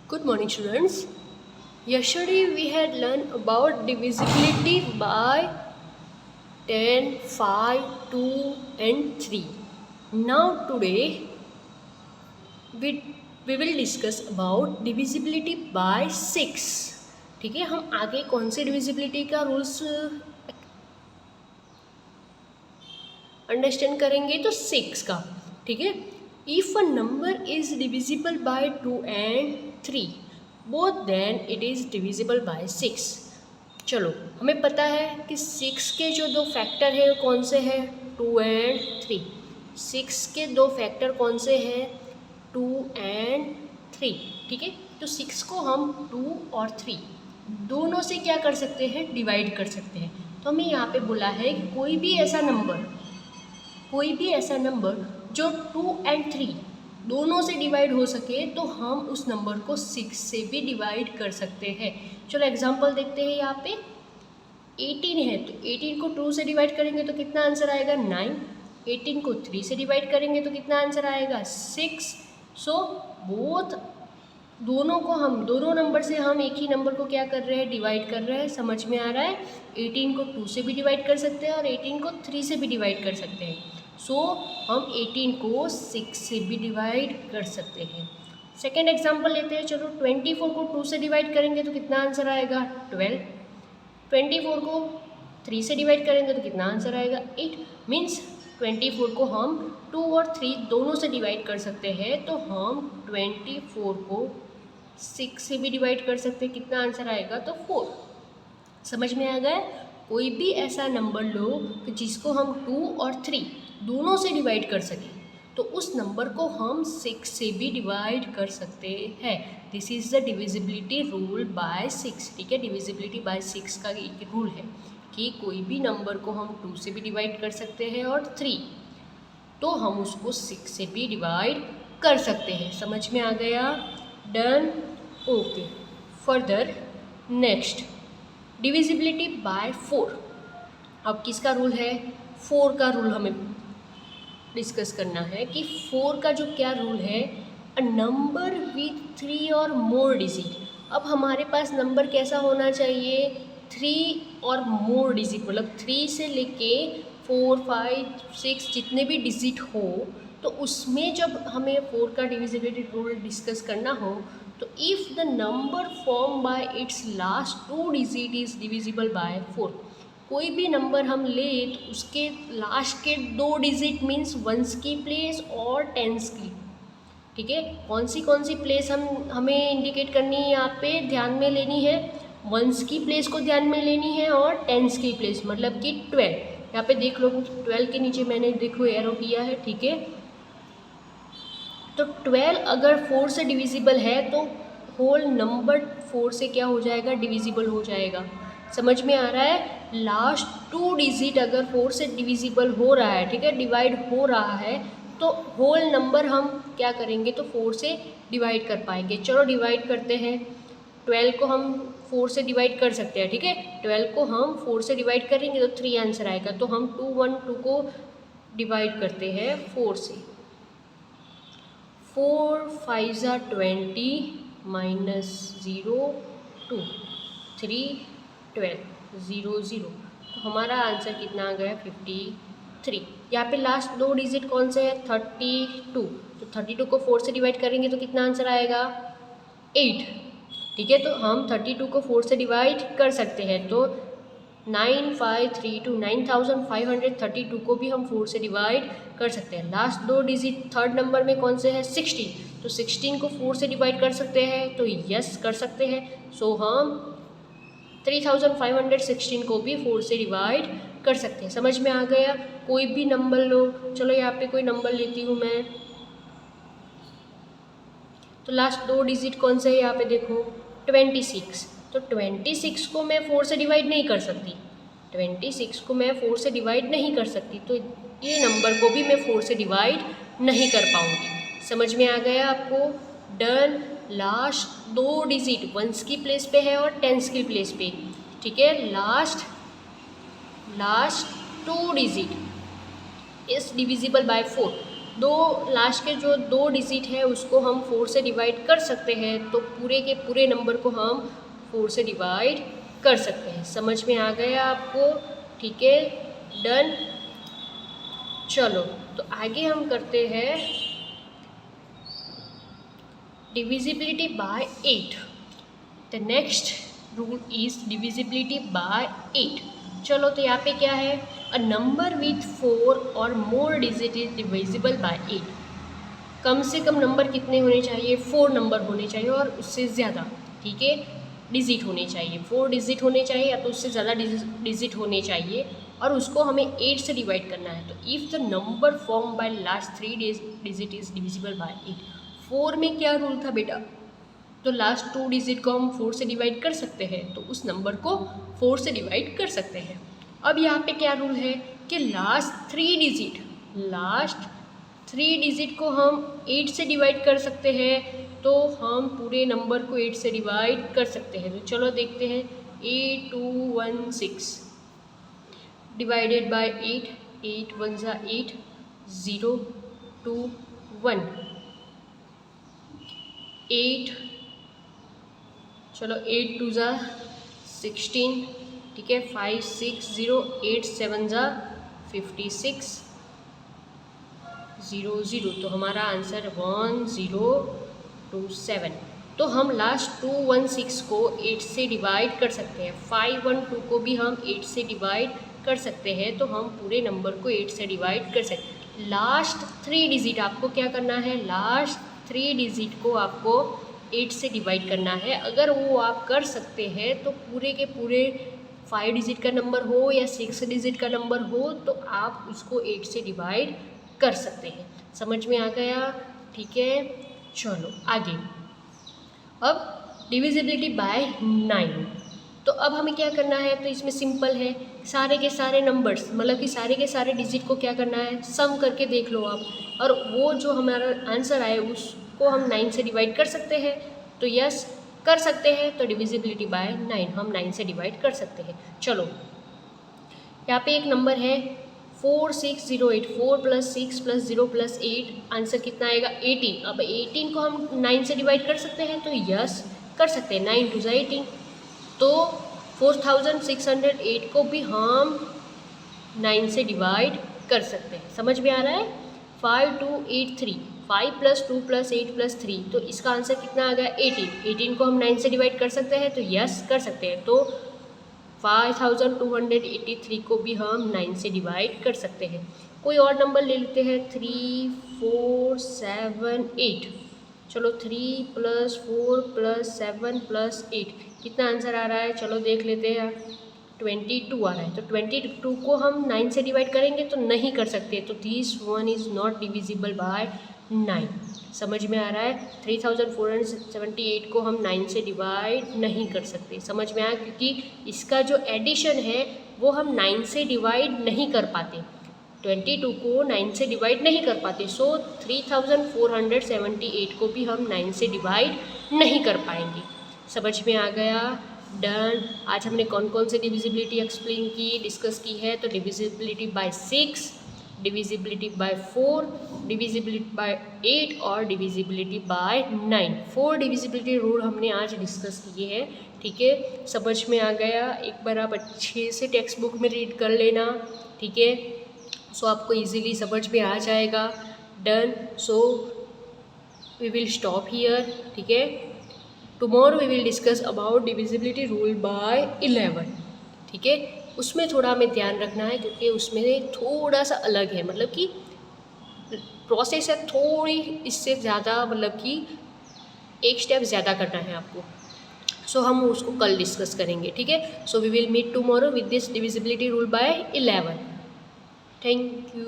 Good morning, students. Yesterday we had learned about divisibility by 10, 5, 2 and 3. Now today we will discuss about divisibility by 6. ठीक है, हम आगे कौन से divisibility का रूल्स अंडरस्टैंड करेंगे तो 6 का. ठीक है, if a number is divisible by 2 and 3 both then it is divisible by 6. चलो, हमें पता है कि 6 के जो दो फैक्टर है कौन से हैं, 2 एंड 3. 6 के दो फैक्टर कौन से हैं, 2 एंड 3. ठीक है, तो 6 को हम 2 और 3 दोनों से क्या कर सकते हैं, डिवाइड कर सकते हैं. तो हमें यहाँ पे बोला है कि कोई भी ऐसा नंबर जो 2 एंड 3 दोनों से डिवाइड हो सके तो हम उस नंबर को 6 से भी डिवाइड कर सकते हैं. चलो एग्जांपल देखते हैं. यहाँ पे 18 है तो 18 को 2 से डिवाइड करेंगे तो कितना आंसर आएगा, 9. 18 को 3 से डिवाइड करेंगे तो कितना आंसर आएगा, 6. सो दोनों नंबर से हम एक ही नंबर को क्या कर रहे हैं, डिवाइड कर रहे हैं. समझ में आ रहा है. 18 को 2 से भी डिवाइड कर सकते हैं और 18 को 3 से भी डिवाइड कर सकते हैं. सो हम 18 को 6 से भी डिवाइड कर सकते हैं. सेकेंड एग्जाम्पल लेते हैं. चलो 24 को 2 से डिवाइड करेंगे तो कितना आंसर आएगा, 12. 24 को 3 से डिवाइड करेंगे तो कितना आंसर आएगा, 8. मीन्स 24 को हम 2 और 3 दोनों से डिवाइड कर सकते हैं. तो हम 24 को 6 से भी डिवाइड कर सकते हैं. कितना आंसर आएगा, तो 4. समझ में आ गया. कोई भी ऐसा नंबर लो कि जिसको हम 2 और 3 दोनों से डिवाइड कर सकें तो उस नंबर को हम 6 से भी डिवाइड कर सकते हैं. This is the divisibility rule bye 6. ठीक है, डिविजिबिलिटी बाय 6 का एक रूल है कि कोई भी नंबर को हम 2 से भी डिवाइड कर सकते हैं और 3 तो हम उसको 6 से भी डिवाइड कर सकते हैं. समझ में आ गया. Done. Okay. Further next divisibility bye 4. अब किसका रूल है, 4 का रूल हमें डिस्कस करना है कि 4 का जो क्या रूल है, अ नंबर विथ 3 और मोर डिजिट. अब हमारे पास नंबर कैसा होना चाहिए, 3 और मोर डिजिट, मतलब 3 से लेके 4, 5, 6 जितने भी डिजिट हो तो उसमें जब हमें 4 का डिविजिबिलिटी रूल डिस्कस करना हो तो if the number form by it's last 2 digit is divisible bye 4. कोई भी नंबर हम ले तो उसके लास्ट के 2 डिजिट मीन्स वंस की प्लेस और टेंस की. ठीक है, कौन सी प्लेस हमें इंडिकेट करनी है, यहाँ पे ध्यान में लेनी है. वंस की प्लेस को ध्यान में लेनी है और टेंस की प्लेस मतलब कि 12. यहाँ पे देख लो 12 के नीचे मैंने देखो एरो किया है. ठीक है, तो 12 अगर 4 से डिविजिबल है तो होल नंबर 4 से क्या हो जाएगा, डिविजिबल हो जाएगा. समझ में आ रहा है. लास्ट 2 डिजिट अगर 4 से डिविजिबल हो रहा है, ठीक है, डिवाइड हो रहा है तो होल नंबर हम क्या करेंगे, तो 4 से डिवाइड कर पाएंगे. चलो डिवाइड करते हैं. 12 को हम 4 से डिवाइड कर सकते हैं. ठीक है, 12 को हम 4 से डिवाइड करेंगे तो 3 आंसर आएगा. तो हम 2, 1, 2 को डिवाइड करते हैं 4 से. 4 5 20 माइनस 0 2 3 12 0 0. तो हमारा आंसर कितना आ गया, 53. यहाँ पे लास्ट 2 डिजिट कौन से हैं, 32. तो 32 को 4 से डिवाइड करेंगे तो कितना आंसर आएगा, 8. ठीक है, तो हम 32 को 4 से डिवाइड कर सकते हैं. तो 9532 9532 को भी हम 4 से डिवाइड कर सकते हैं. लास्ट 2 डिजिट थर्ड नंबर में कौन से हैं, 16. तो 16 को 4 से डिवाइड कर सकते हैं, तो यस कर सकते हैं. सो हम 3516 को भी 4 से डिवाइड कर सकते हैं. समझ में आ गया. कोई भी नंबर लो. चलो यहाँ पे कोई नंबर लेती हूँ मैं. तो लास्ट 2 डिजिट कौन से है, यहाँ पे देखो 26. तो 26 को मैं 4 से डिवाइड नहीं कर सकती. 26 को मैं 4 से डिवाइड नहीं कर सकती तो ये नंबर को भी मैं 4 से डिवाइड नहीं कर पाऊँगी. समझ में आ गया आपको. डन. लास्ट 2 डिजिट वंस की प्लेस पे है और टेंस की प्लेस पे. ठीक है, last 2 digit is divisible bye 4. दो लास्ट के जो 2 डिजिट है उसको हम 4 से डिवाइड कर सकते हैं, तो पूरे के पूरे नंबर को हम 4 से डिवाइड कर सकते हैं। समझ में आ गया आपको? ठीक है, डन। चलो तो आगे हम करते हैं divisibility bye 8। The next rule is divisibility bye 8। चलो तो यहाँ पे क्या है, अ नंबर विथ 4 और मोर डिजिट इज डिविजिबल बाय 8। कम से कम नंबर कितने होने चाहिए? 4 नंबर होने चाहिए और उससे ज़्यादा, ठीक है, डिजिट होने चाहिए। 4 डिजिट होने चाहिए या तो उससे ज़्यादा डिजिट होने चाहिए, और उसको हमें 8 से डिवाइड करना है। तो if the number form by last 3 digit is divisible bye 8। 4 में क्या रूल था बेटा? तो लास्ट 2 डिजिट को हम 4 से डिवाइड कर सकते हैं, तो उस नंबर को 4 से डिवाइड कर सकते हैं। अब यहाँ पे क्या रूल है कि लास्ट 3 डिजिट को हम 8 से डिवाइड कर सकते हैं, तो हम पूरे नंबर को 8 से डिवाइड कर सकते हैं। तो चलो देखते हैं, 8216 डिवाइडेड बाय 8, 8 1 ज़ा 8, 0 2 1 8, चलो 8 2 ज़ा 16, ठीक है, 5 6 0, 8 7 ज़ा 56, 0 0, तो हमारा आंसर 1027। तो हम लास्ट 216 को 8 से डिवाइड कर सकते हैं। 512 को भी हम 8 से डिवाइड कर सकते हैं, तो हम पूरे नंबर को 8 से डिवाइड कर सकते हैं। लास्ट 3 डिजिट आपको क्या करना है? लास्ट 3 डिजिट को आपको 8 से डिवाइड करना है। अगर वो आप कर सकते हैं तो पूरे के पूरे 5 डिजिट का नंबर हो या 6 डिजिट का नंबर हो, तो आप उसको 8 से डिवाइड कर सकते हैं। समझ में आ गया? ठीक है, चलो आगे। अब डिविजिबिलिटी बाय 9। तो अब हमें क्या करना है? तो इसमें सिंपल है, सारे के सारे नंबर्स, मतलब कि सारे के सारे डिजिट को क्या करना है? सम करके देख लो आप, और वो जो हमारा आंसर आए उसको हम 9 से डिवाइड कर सकते हैं। तो यस, कर सकते हैं। तो डिविजिबिलिटी बाय 9 हम 9 से डिवाइड कर सकते हैं। चलो यहाँ पे एक नंबर है 4608, 4 + 6 + 0 + 8, आंसर कितना आएगा? 18। अब 18 को हम 9 से डिवाइड कर सकते हैं, तो यस कर सकते हैं। 9 2 ज़ा 18, तो 4608 को भी हम 9 से डिवाइड कर सकते हैं। समझ में आ रहा है? 5283, 5 + 2 + 8 + 3, तो इसका आंसर कितना आ गया? 18। 18 को हम 9 से डिवाइड कर सकते हैं, तो यस कर सकते हैं। तो 5283 को भी हम 9 से डिवाइड कर सकते हैं। कोई और नंबर ले लेते हैं, 3 4 7 8। चलो 3 + 4 + 7 + 8, कितना आंसर आ रहा है? चलो देख लेते हैं, 22 आ रहा है। तो 22 को हम 9 से डिवाइड करेंगे तो नहीं कर सकते, तो this one is not divisible by 9। समझ में आ रहा है? 3478 को हम 9 से डिवाइड नहीं कर सकते। समझ में आया? क्योंकि इसका जो एडिशन है वो हम 9 से डिवाइड नहीं कर पाते, 22 को 9 से डिवाइड नहीं कर पाते। सो 3478 को भी हम 9 से डिवाइड नहीं कर पाएंगे। समझ में आ गया? डन। आज हमने कौन कौन से डिविजिबिलिटी एक्सप्लेन की, डिस्कस की है? तो divisibility bye 6, divisibility bye 4, divisibility bye 8 और डिविजिबिलिटी बाय 9। 4 डिविजिबिलिटी रूल हमने आज डिस्कस किए हैं। ठीक है, समझ में आ गया? एक बार आप अच्छे से टेक्स्ट बुक में रीड कर लेना। ठीक है, सो आपको इजीली समझ में आ जाएगा। Done. So we will stop here. ठीक है, tomorrow we will discuss about divisibility rule by 11। ठीक है, उसमें थोड़ा हमें ध्यान रखना है क्योंकि उसमें थोड़ा सा अलग है, मतलब कि प्रोसेस है थोड़ी इससे ज़्यादा, मतलब कि एक स्टेप ज़्यादा करना है आपको। सो हम उसको कल डिस्कस करेंगे। ठीक है, so we will meet tomorrow with this divisibility rule by 11। Thank you.